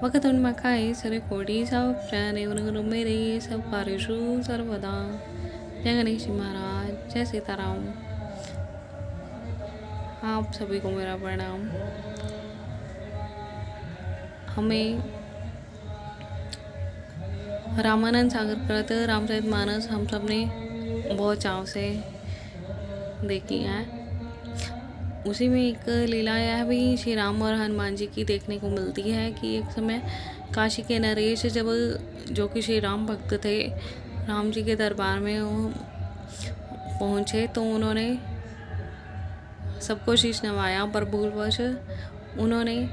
वकत उन्मखाय सरिकोटी सब मेरे सब कार्यशु सर्वदा। जय गणेश जी महाराज, जय सीताराम। आप सभी को मेरा प्रणाम। हमें रामानंद सागर कृत रामचरितमानस हम सब ने बहुत चाव से देखी है। उसी में एक लीला यह भी श्री राम और हनुमान जी की देखने को मिलती है कि एक समय काशी के नरेश जब जो कि श्री राम भक्त थे राम जी के दरबार में पहुँचे तो उन्होंने सबको शीश नवाया, पर भूलवश उन्होंने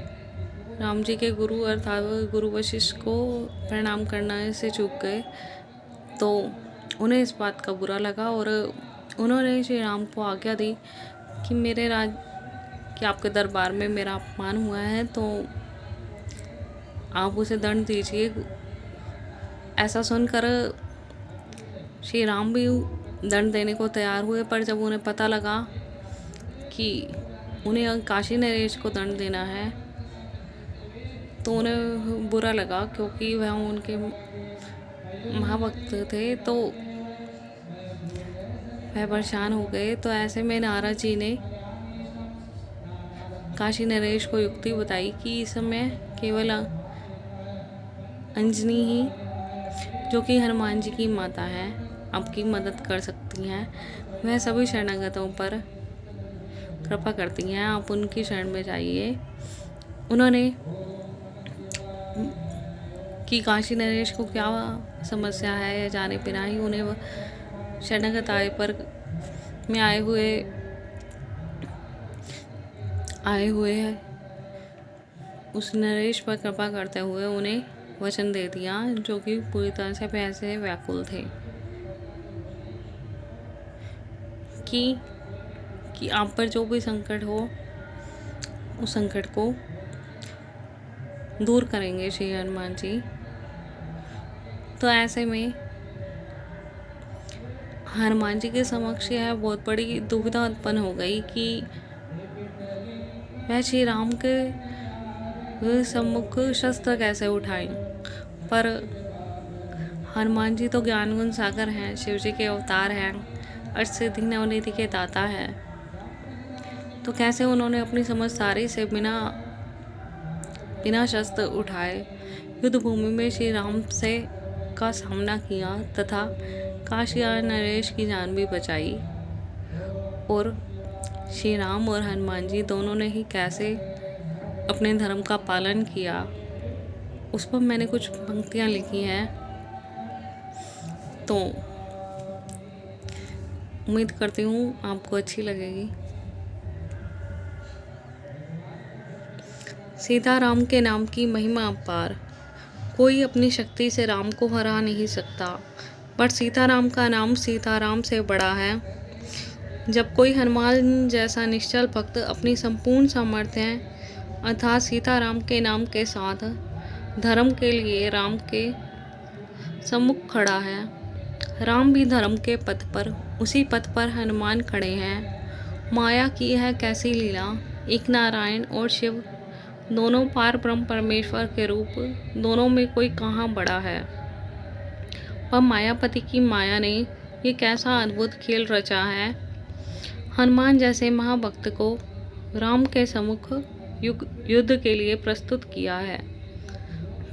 राम जी के गुरु अर्थात गुरु वशिष्ठ को प्रणाम करना से चूक गए। तो उन्हें इस बात का बुरा लगा और उन्होंने श्री राम को आज्ञा दी कि कि आपके दरबार में मेरा अपमान हुआ है तो आप उसे दंड दीजिए। ऐसा सुनकर श्री राम भी दंड देने को तैयार हुए, पर जब उन्हें पता लगा कि उन्हें काशी नरेश को दंड देना है तो उन्हें बुरा लगा, क्योंकि वह उनके महाभक्त थे। तो वह परेशान हो गए। तो ऐसे में नारद जी ने काशी नरेश को युक्ति बताई कि इस समय केवल अंजनी ही, जो कि हनुमान जी की माता है, आपकी मदद कर सकती हैं। वह सभी शरणागतों पर कृपा करती हैं, आप उनकी शरण में जाइए। उन्होंने कि काशी नरेश को क्या समस्या है या जाने बिना ही उन्हें शरणागत आए पर में आए हुए हैं उस नरेश पर कृपा करते हुए उन्हें वचन दे दिया, जो कि पूरी तरह से भय से व्याकुल थे कि आप पर जो भी संकट हो उस संकट को दूर करेंगे श्री हनुमान जी। तो ऐसे में हनुमान जी के समक्ष यह बहुत बड़ी दुविधा उत्पन्न हो गई कि वह श्री राम के सम्मुख शस्त्र कैसे उठाएं। पर हनुमान जी तो ज्ञान गुण सागर हैं, शिव जी के अवतार हैं, अष्टसिद्धि नवनिधि के दाता हैं। तो कैसे उन्होंने अपनी समझदारी से बिना शस्त्र उठाए युद्ध भूमि में श्री राम से का सामना किया तथा काशी नरेश की जान भी बचाई। और श्री राम और हनुमान जी दोनों ने ही कैसे अपने धर्म का पालन किया, उस पर मैंने कुछ पंक्तियाँ लिखी हैं। तो उम्मीद करती हूँ आपको अच्छी लगेगी। सीताराम के नाम की महिमा अपार, कोई अपनी शक्ति से राम को हरा नहीं सकता, पर सीताराम का नाम सीताराम से बड़ा है। जब कोई हनुमान जैसा निश्चल भक्त अपनी संपूर्ण सामर्थ्य अर्थात सीताराम के नाम के साथ धर्म के लिए राम के सम्मुख खड़ा है, राम भी धर्म के पथ पर, उसी पथ पर हनुमान खड़े हैं। माया की यह कैसी लीला, एक नारायण और शिव दोनों पार ब्रह्म परमेश्वर के रूप, दोनों में कोई कहाँ बड़ा है। पर मायापति की माया ने ये कैसा अद्भुत खेल रचा है। हनुमान जैसे महाभक्त को राम के सम्मुख युद्ध के लिए प्रस्तुत किया है,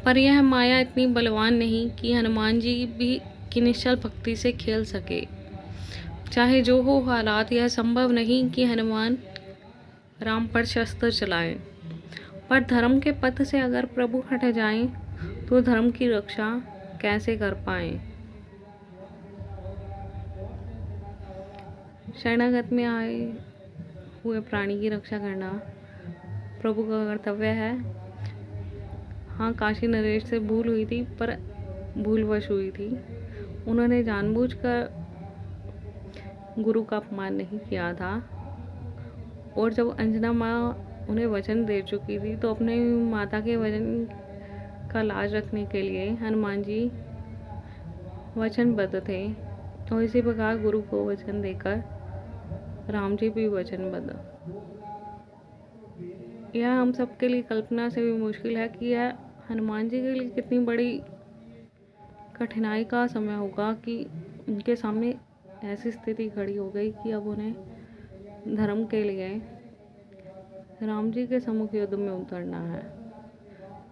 पर यह माया इतनी बलवान नहीं कि हनुमान जी भी की निश्चल भक्ति से खेल सके। चाहे जो हो हालात, यह संभव नहीं कि हनुमान राम पर शस्त्र चलाएं। पर धर्म के पथ से अगर प्रभु हट जाएं तो धर्म की रक्षा कैसे कर पाएं। शरणागत में आए हुए प्राणी की रक्षा करना प्रभु का कर्तव्य है। हाँ, काशी नरेश से भूल हुई थी, पर भूलवश हुई थी। उन्होंने जानबूझकर गुरु का अपमान नहीं किया था। और जब अंजना माँ उन्हें वचन दे चुकी थी तो अपने माता के वचन का लाज रखने के लिए हनुमान जी वचनबद्ध थे। और इसी प्रकार गुरु को वचन देकर राम जी भी वचनबद्ध। यह हम सबके लिए कल्पना से भी मुश्किल है कि यह हनुमान जी के लिए कितनी बड़ी कठिनाई का समय होगा कि उनके सामने ऐसी स्थिति खड़ी हो गई कि अब उन्हें धर्म के लिए राम जी के सम्मुख युद्ध में उतरना है।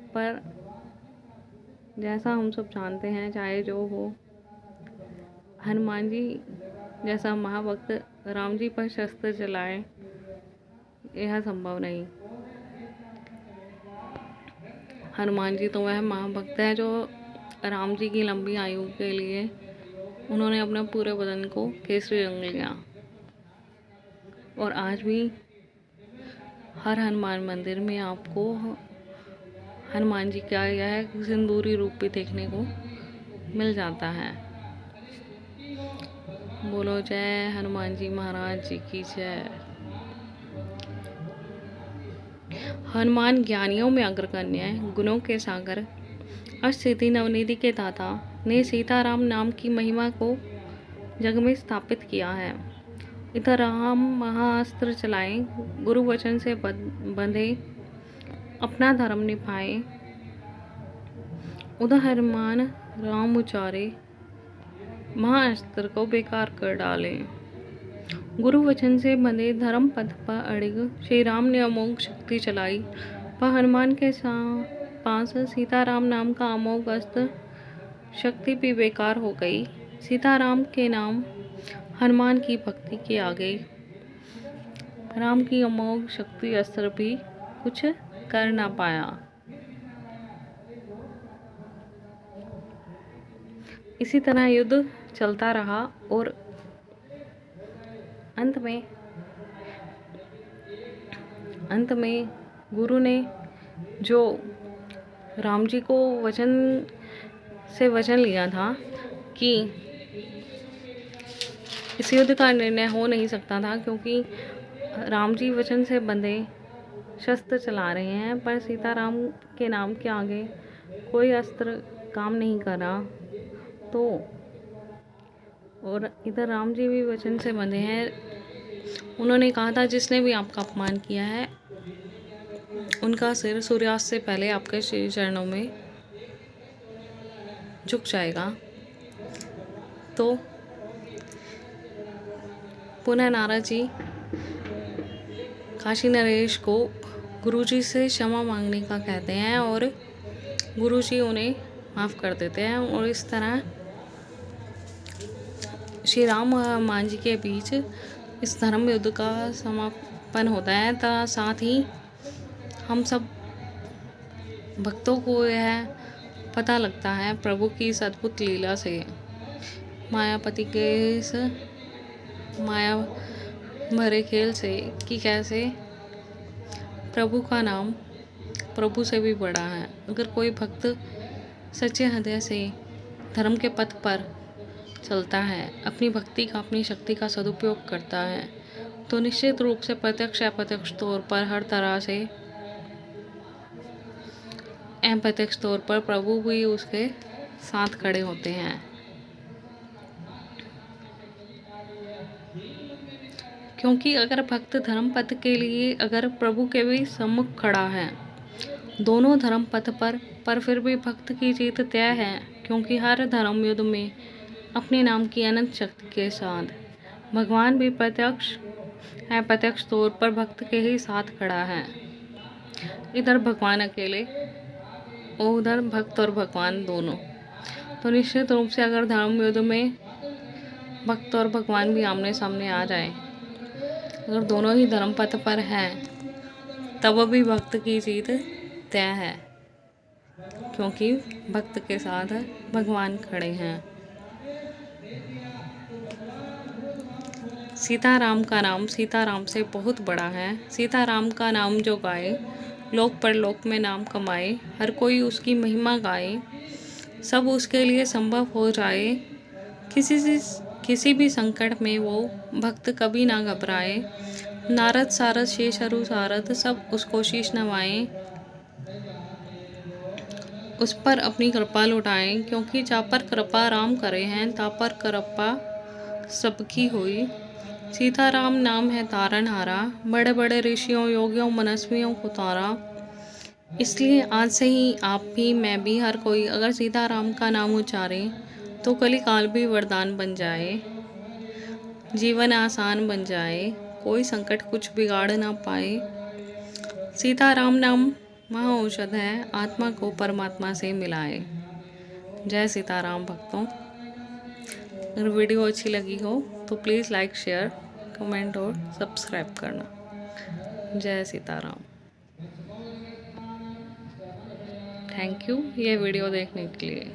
पर जैसा हम सब जानते हैं, चाहे जो हो, हनुमान जी जैसा महाभक्त राम जी पर शस्त्र चलाए, यह संभव नहीं। हनुमान जी तो वह महाभक्त है जो राम जी की लंबी आयु के लिए उन्होंने अपने पूरे बदन को केसरी रंग लिया। और आज भी हर हनुमान मंदिर में आपको हनुमान जी का यह सिंदूरी रूप भी देखने को मिल जाता है। बोलो जय हनुमान जी महाराज जी की जय। हनुमान ज्ञानियों में अग्रगण्य है, गुणों के सागर, अष्टसिद्धि नवनिधि के दाता ने सीताराम नाम की महिमा को जग में स्थापित किया है। इधर राम महाअस्त्र चलाए, गुरु वचन से बंधे, अपना धर्म निभाए। उधर हनुमान राम उचारे, महाअस्त्र को बेकार कर डाले। गुरु वचन से बंधे, धर्म पथ पर अड़िग, श्री राम ने अमोघ शक्ति चलाई। पर हनुमान के पास सीताराम नाम का अमोघ अस्त्र शक्ति भी बेकार हो गई। सीताराम के नाम हनुमान की भक्ति के आगे राम की अमोघ शक्ति अस्त्र भी कुछ कर ना पाया। इसी तरह युद्ध चलता रहा और अंत में गुरु ने जो राम जी को वचन लिया था कि इस युद्ध का निर्णय हो नहीं सकता था, क्योंकि राम जी वचन से बंधे शस्त्र चला रहे हैं, पर सीताराम के नाम के आगे कोई अस्त्र काम नहीं कर रहा। तो और इधर राम जी भी वचन से बंधे हैं। उन्होंने कहा था, जिसने भी आपका अपमान किया है उनका सिर सूर्यास्त से पहले आपके श्री चरणों में झुक जाएगा। तो पुनः नारद जी काशी नरेश को गुरुजी से क्षमा मांगने का कहते हैं और गुरुजी उन्हें माफ़ कर देते हैं। और इस तरह श्री राम और हनुमान जी के बीच इस धर्म युद्ध का समापन होता है। साथ ही हम सब भक्तों को यह पता लगता है प्रभु की इस अद्भुत लीला से, मायापति के इस माया भरे खेल से, कि कैसे प्रभु का नाम प्रभु से भी बड़ा है। अगर कोई भक्त सच्चे हृदय से धर्म के पथ पर चलता है, अपनी भक्ति का, अपनी शक्ति का सदुपयोग करता है, तो निश्चित रूप से प्रत्यक्ष अप्रत्यक्ष तौर पर हर तरह से अप्रत्यक्ष तौर पर प्रभु भी उसके साथ खड़े होते हैं। क्योंकि अगर भक्त धर्म पथ के लिए अगर प्रभु के भी सम्मुख खड़ा है, दोनों धर्म पथ पर फिर भी भक्त की जीत तय है। क्योंकि हर धर्म युद्ध में अपने नाम की अनंत शक्ति के साथ भगवान भी प्रत्यक्ष अप्रत्यक्ष तौर पर भक्त के ही साथ खड़ा है। इधर भगवान अकेले और उधर भक्त और भगवान दोनों। तो निश्चित रूप से अगर धर्म युद्ध में भक्त और भगवान भी आमने सामने आ जाए, अगर दोनों ही धर्म पथ पर हैं, तब भी भक्त की जीत तय है, क्योंकि भक्त के साथ भगवान खड़े हैं। सीताराम का नाम सीताराम से बहुत बड़ा है। सीताराम का नाम जो गाए, लोक परलोक में नाम कमाए। हर कोई उसकी महिमा गाए, सब उसके लिए संभव हो जाए। किसी भी संकट में वो भक्त कभी ना घबराए। नारद सारद शेषरु सारद सब उसको शीश नवाएं, उस पर अपनी कृपा लुटाएं। क्योंकि जा पर कृपा राम करे हैं, ता पर कृपा सबकी हुई। सीताराम नाम है तारनहारा, बड़े बड़े ऋषियों योगियों मनस्वियों को तारा। इसलिए आज से ही आप भी, मैं भी, हर कोई अगर सीताराम का नाम उच्चारे तो कलिकाल भी वरदान बन जाए, जीवन आसान बन जाए, कोई संकट कुछ बिगाड़ ना पाए। सीताराम नाम महाऔषध है, आत्मा को परमात्मा से मिलाए। जय सीताराम भक्तों। अगर वीडियो अच्छी लगी हो तो प्लीज़ लाइक, शेयर, कमेंट और सब्सक्राइब करना। जय सीताराम। थैंक यू ये वीडियो देखने के लिए।